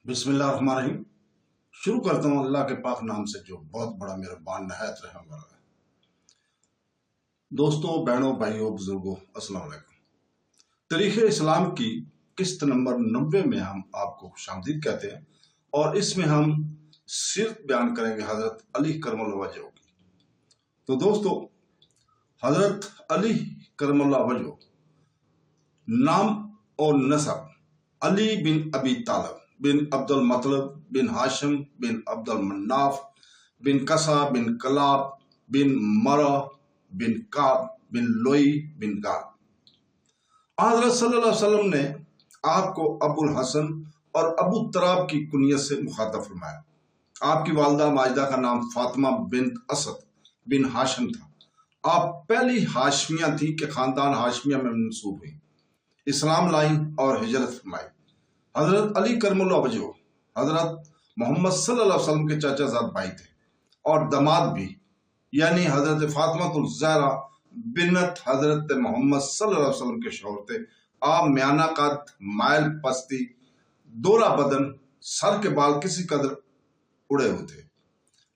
بسم اللہ الرحمن الرحیم۔ شروع کرتا ہوں اللہ کے پاک نام سے جو بہت بڑا مہربان نہایت رحم والا ہے۔ دوستوں، بہنوں، بھائیوں، بزرگوں، السلام علیکم۔ تاریخ اسلام کی قسط نمبر 90 میں ہم آپ کو خوش آمدید کہتے ہیں، اور اس میں ہم سیرت بیان کریں گے حضرت علی کرم اللہ وجہہ کی۔ تو دوستوں، حضرت علی کرم اللہ وجہہ نام اور نسب: علی بن ابی طالب بن عبد المطلب بن ہاشم بن عبد المناف بن قصا بن کلاب بن مرہ بن کعب بن لوئی بن گال۔ حضرت صلی اللہ علیہ وسلم نے آپ کو ابو الحسن اور ابو تراب کی کنیت سے مخاطب فرمایا۔ آپ کی والدہ ماجدہ کا نام فاطمہ بنت اسد بن ہاشم تھا۔ آپ پہلی ہاشمیہ تھی کہ خاندان ہاشمیہ میں منسوب ہوئی، اسلام لائیں اور ہجرت فرمائی۔ حضرت علی کرم اللہ وجہہ حضرت محمد صلی اللہ علیہ وسلم کے چاچا زاد بھائی تھے اور داماد بھی، یعنی حضرت فاطمہ الزہرا بنت حضرت محمد صلی اللہ علیہ وسلم کے شوہر تھے۔ آپ میانہ قد، مائل پستی، دورہ بدن، سر کے بال کسی قدر اڑے ہوئے تھے،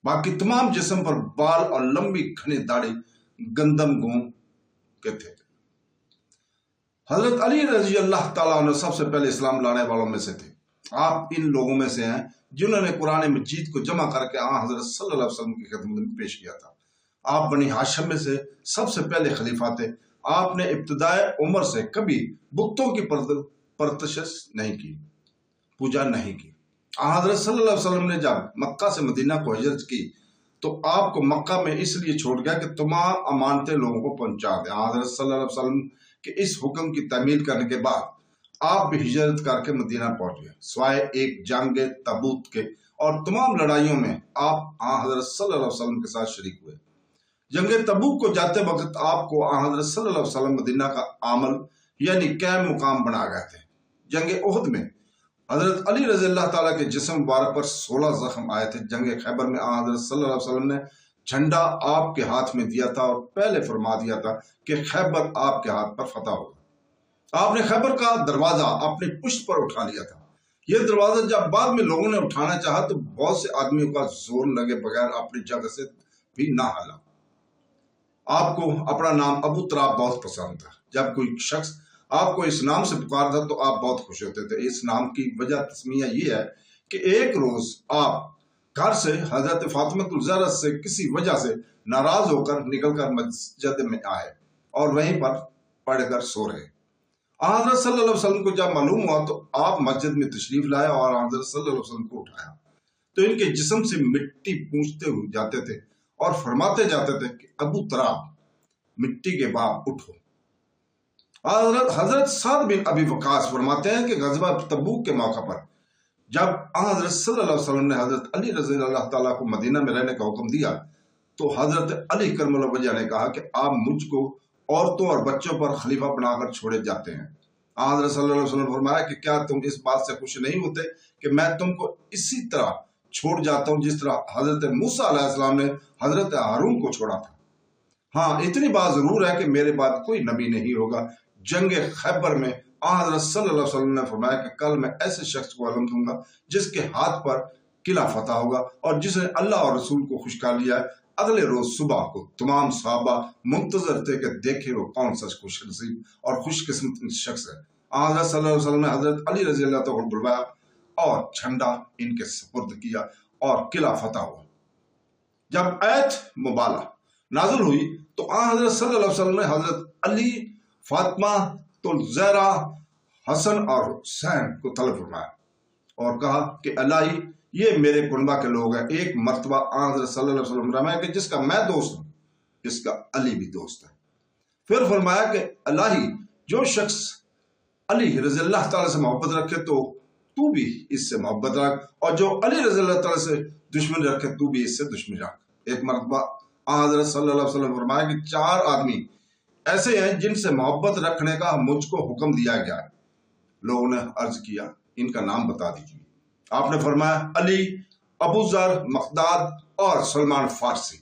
باقی تمام جسم پر بال اور لمبی گھنی داڑھی گندم گوں کے تھے۔ حضرت علی رضی اللہ تعالیٰ عنہ سب سے پہلے اسلام لانے والوں میں سے تھے۔ آپ ان لوگوں میں سے ہیں جنہوں نے قرآن مجید کو جمع کر کے حضرت صلی اللہ علیہ وسلم کی خدمت میں پیش کیا تھا۔ آپ بنی ہاشم میں سے سب سے پہلے خلیفہ تھے۔ آپ نے ابتدائے عمر سے کبھی بتوں کی پرستش نہیں کی، پوجا نہیں کی۔ حضرت صلی اللہ علیہ وسلم نے جب مکہ سے مدینہ کو ہجرت کی تو آپ کو مکہ میں اس لیے چھوڑ گیا کہ تمام امانتیں لوگوں کو پہنچا دیں۔ حضرت صلی اللہ علیہ وسلم کہ اس حکم کی تعمیل کرنے کے بعد آپ بھی ہجرت کر کے مدینہ پہنچ گئے، سوائے ایک جنگ تبوک کے، اور تمام لڑائیوں میں آپ حضرت صلی اللہ علیہ وسلم کے ساتھ شریک ہوئے۔ جنگ تبوک کو جاتے وقت آپ کو حضرت صلی اللہ علیہ وسلم مدینہ کا عامل یعنی قائم مقام بنا گئے تھے۔ جنگ احد میں حضرت علی رضی اللہ تعالیٰ کے جسم مبارک پر 16 زخم آئے تھے۔ جنگ خیبر میں حضرت صلی اللہ علیہ وسلم نے جھنڈا آپ کے ہاتھ میں دیا تھا اور پہلے فرما دیا تھا کہ خیبر آپ کے ہاتھ پر فتح ہوگا۔ آپ نے خیبر کا دروازہ اپنی پشت پر اٹھا لیا تھا۔ یہ دروازہ جب بعد میں لوگوں نے اٹھانا چاہا تو بہت سے آدمیوں کا زور لگے بغیر اپنی جگہ سے بھی نہ ہلا۔ آپ کو اپنا نام ابو تراب بہت پسند تھا۔ جب کوئی شخص آپ کو اس نام سے پکارتا تو آپ بہت خوش ہوتے تھے۔ اس نام کی وجہ تسمیہ یہ ہے کہ ایک روز آپ گھر سے حضرت فاطمہ الزہرا سے کسی وجہ سے ناراض ہو کر نکل کر مسجد میں آئے اور وہیں پر پڑھ کر سو رہے۔ حضرت صلی اللہ علیہ وسلم کو جب معلوم ہوا تو آپ مسجد میں تشریف لائے اور حضرت صلی اللہ علیہ وسلم کو اٹھایا تو ان کے جسم سے مٹی پونچھتے ہوئے جاتے تھے اور فرماتے جاتے تھے کہ ابو تراب، مٹی کے باپ اٹھو۔ حضرت سعد بن ابی وقاص فرماتے ہیں کہ غزوہ تبوک کے موقع پر جب حضرت صلی اللہ علیہ وسلم نے حضرت علی رضی اللہ تعالیٰ کو مدینہ میں رہنے کا حکم دیا تو حضرت علی کرم اللہ وجہہ نے کہا کہ آپ مجھ کو عورتوں اور بچوں پر خلیفہ بنا کر چھوڑے جاتے ہیں۔ حضرت صلی اللہ علیہ وسلم نے فرمایا کہ کیا تم اس بات سے خوش نہیں ہوتے کہ میں تم کو اسی طرح چھوڑ جاتا ہوں جس طرح حضرت موسیٰ علیہ السلام نے حضرت ہارون کو چھوڑا تھا؟ ہاں، اتنی بات ضرور ہے کہ میرے بعد کوئی نبی نہیں ہوگا۔ جنگ خیبر میں حضرت صلی اللہ علیہ وسلم نے فرمایا کہ کل میں ایسے شخص کو علم دوں گا جس کے ہاتھ پر قلعہ فتح ہوگا اور جس نے اللہ اور رسول کو خوش کر لیا ہے۔ اگلے روز صبح کو تمام صحابہ منتظر تھے کہ دیکھے وہ کون سا خوش نصیب اور خوش قسمت شخص ہے۔ حضرت صلی اللہ علیہ وسلم نے حضرت علی رضی اللہ تعالیٰ کو بلوایا اور جھنڈا ان کے سپرد کیا اور قلعہ فتح ہوا۔ جب آیت مبالہ نازل ہوئی تو حضرت صلی اللہ علیہ وسلم نے حضرت علی، فاطمہ الزہرا، حسن اور حسین کو طلب فرمایا اور کہا کہ الہی، یہ میرے کنبہ کے لوگ ہیں۔ ایک مرتبہ حضرت صلی اللہ علیہ وسلم فرمایا کہ جس کا میں دوست ہوں اس کا علی بھی دوست ہے۔ پھر فرمایا کہ الہی، جو شخص علی رضی اللہ تعالیٰ سے محبت رکھے تو بھی اس سے محبت رکھ، اور جو علی رضی اللہ تعالیٰ سے دشمنی رکھے تو بھی اس سے دشمنی رکھ۔ ایک مرتبہ حضرت صلی اللہ علیہ وسلم فرمایا کہ 4 آدمی ایسے ہیں جن سے محبت رکھنے کا مجھ کو حکم دیا گیا ہے۔ لوگوں نے عرض کیا ان کا نام بتا دیجیے۔ آپ نے فرمایا علی، ابو ذر، مقداد اور سلمان فارسی۔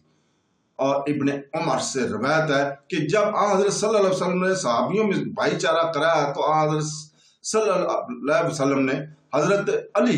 اور ابن عمر سے روایت ہے کہ جب حضرت صلی اللہ علیہ وسلم نے صحابیوں میں بھائی چارہ کرایا تو حضرت صلی اللہ علیہ وسلم نے حضرت علی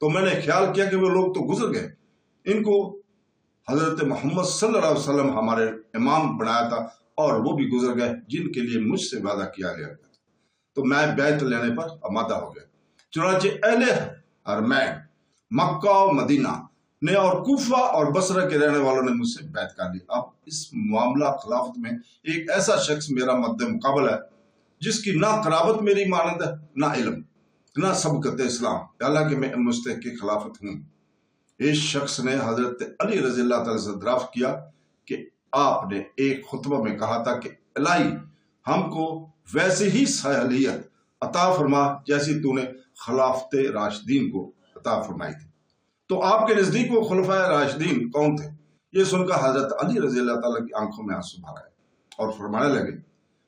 تو میں نے خیال کیا کہ وہ لوگ تو گزر گئے، ان کو حضرت محمد صلی اللہ علیہ وسلم ہمارے امام بنایا تھا اور وہ بھی گزر گئے جن کے لیے مجھ سے وعدہ کیا گیا تھا۔ تو میں بیعت لینے پر آمادہ ہو گیا۔ چنانچہ اہل حرمین مکہ و مدینہ نے اور کوفہ اور بصرہ کے رہنے والوں نے مجھ سے بیعت کر لی۔ اب اس معاملہ خلافت میں ایک ایسا شخص میرا مد مقابل ہے جس کی نہ قرابت میری مانند ہے، نہ علم، نہ سبقت اسلام، حالانکہ میں مستحق کی خلافت ہوں۔ اس شخص نے حضرت علی رضی اللہ تعالیٰ سے دریافت کیا کہ آپ نے ایک خطبہ میں کہا تھا کہ الہی ہم کو ویسے ہی صلاحیت عطا فرما جیسی تو نے خلافت راشدین کو عطا فرمائی تھی۔ تو آپ کے نزدیک وہ خلفائے راشدین کون تھے؟ یہ سن کر حضرت علی رضی اللہ تعالیٰ کی آنکھوں میں آنسو بھر آئے اور فرمانے لگے،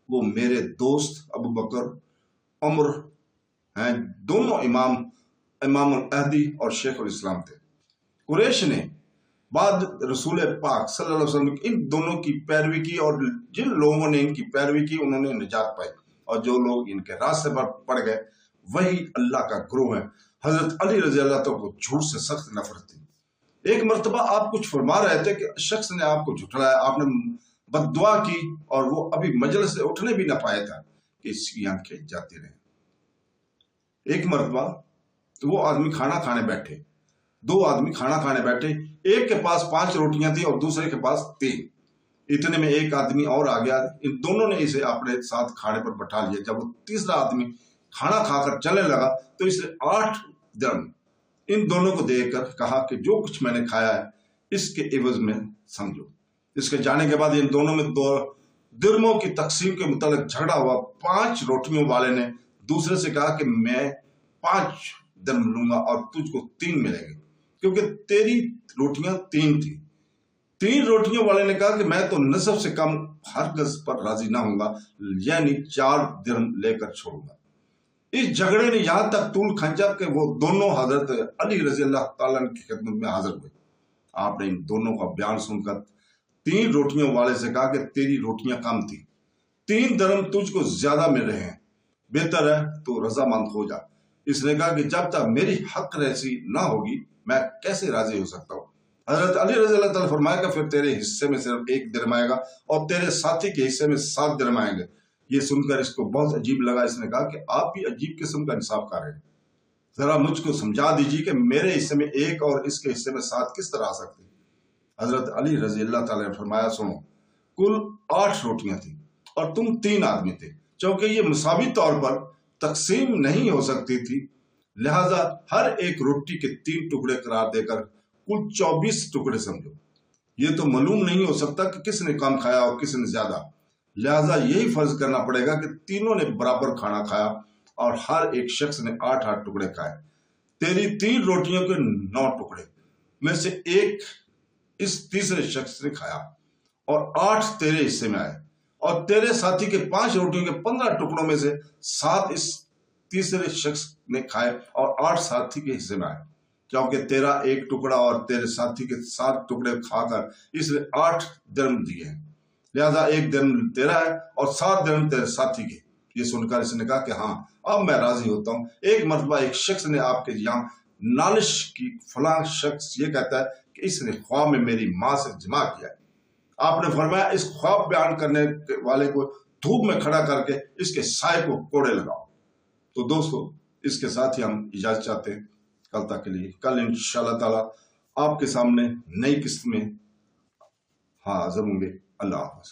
وہ میرے دوست ابو بکر عمر ہیں، دونوں امام العہدی اور شیخ الاسلام تھے۔ قریش نے بعد رسول پاک صلی اللہ علیہ وسلم ان دونوں کی پیروی کی، اور جن لوگوں نے ان کی پیروی کی انہوں نے نجات پائی، اور جو لوگ ان کے راستے پر پڑ گئے وہی اللہ کا گروہ ہے۔ حضرت علی رضی اللہ عنہ کو جھوٹ سے سخت نفرت تھی۔ ایک مرتبہ آپ کچھ فرما رہے تھے کہ شخص نے آپ کو جھٹلایا، آپ نے بد دعا کی اور وہ ابھی مجلس سے اٹھنے بھی نہ پایا تھا کہ اس کی آنکھیں جاتی رہیں۔ ایک مرتبہ وہ آدمی کھانا کھانے بیٹھے، دو آدمی کھانا کھانے بیٹھے، ایک کے پاس 5 روٹیاں تھیں اور دوسرے کے پاس 3۔ اتنے میں ایک آدمی اور آ گیا، ان دونوں نے اسے اپنے ساتھ کھانے پر بٹھا لیا۔ جب وہ تیسرا آدمی کھانا کھا کر چلنے لگا تو اس نے 8 درم ان دونوں کو دے کر کہا کہ جو کچھ میں نے کھایا ہے اس کے عوض میں سمجھو۔ اس کے جانے کے بعد ان دونوں میں 2 درموں کی تقسیم کے متعلق جھگڑا ہوا۔ 5 روٹیوں والے نے دوسرے سے کہا کہ میں 5 درم لوں گا اور تجھ کو 3 ملیں گے، کیونکہ تیری روٹیاں 3 تھی۔ 3 روٹیوں والے نے کہا کہ میں تو نصف سے کم ہرگز پر راضی نہ ہوں گا، یعنی 4 درم لے کر چھوڑوں گا۔ اس جھگڑے نے یہاں تک طول کھینچا کہ وہ دونوں حضرت علی رضی اللہ تعالیٰ کی خدمت میں حاضر ہوئے۔ آپ نے ان دونوں کا بیان سن کر 3 روٹیوں والے سے کہا کہ تیری روٹیاں کم تھی، 3 درم تجھ کو زیادہ مل رہے ہیں، بہتر ہے تو رضامند ہو جا۔ اس نے کہا کہ جب تک میری حق رسی نہ ہوگی میں کیسے راضی ہو سکتا ہوں؟ حضرت علی رضی اللہ تعالیٰ فرمایا کہ پھر تیرے حصے میں صرف 1 درم آئے گا اور تیرے ساتھی کے حصے میں 7 درم آئیں گے۔ یہ سن کر اس کو بہت عجیب لگا۔ اس نے کہا کہ آپ بھی عجیب قسم کا انصاف کر رہے ہیں، ذرا مجھ کو سمجھا دیجیے کہ میرے حصے میں 1 اور اس کے حصے میں 7 کس طرح آ سکتی؟ حضرت علی رضی اللہ تعالیٰ نے فرمایا، سنو، کل 8 روٹیاں تھیں اور تم 3 آدمی تھے، چونکہ یہ مساوی طور پر تقسیم نہیں ہو سکتی تھی، لہذا ہر ایک روٹی کے 3 ٹکڑے قرار دے کر کل 24 ٹکڑے سمجھو۔ یہ تو معلوم نہیں ہو سکتا کہ کس نے کم کھایا اور کس نے زیادہ، لہذا یہی فرض کرنا پڑے گا کہ تینوں نے برابر کھانا کھایا اور ہر ایک شخص نے 8 ٹکڑے کھائے۔ تیری 3 روٹیوں کے 9 ٹکڑے میں سے 1 اس تیسرے شخص نے کھایا اور 8 تیرے حصے میں آئے، اور تیرے ساتھی کے 5 روٹیوں کے 15 ٹکڑوں میں سے 7 اس تیسرے شخص نے کھائے اور 8 ساتھی کے حصے میں آئے، کیونکہ تیرا 1 ٹکڑا اور تیرے ساتھی کے 7 ٹکڑے کھا کر اس نے 8 درم دیے ہیں، لہذا 1 درم تیرا ہے اور 7 درم تیرے ساتھی کے۔ یہ سن کر اس نے کہا کہ ہاں اب میں راضی ہوتا ہوں۔ ایک مرتبہ ایک شخص نے آپ کے یہاں نالش کی، فلاں شخص یہ کہتا ہے کہ اس نے خواب میں میری ماں سے جماع کیا ہے۔ آپ نے فرمایا اس خواب بیان کرنے والے کو دھوپ میں کھڑا کر کے اس کے سائے کو کوڑے لگاؤ۔ تو دوستو اس کے ساتھ ہی ہم اجازت چاہتے ہیں کل تک کے لیے۔ کل انشاءاللہ تعالیٰ آپ کے سامنے نئی قسط میں حاضر ہوں گے۔ اللہ حافظ۔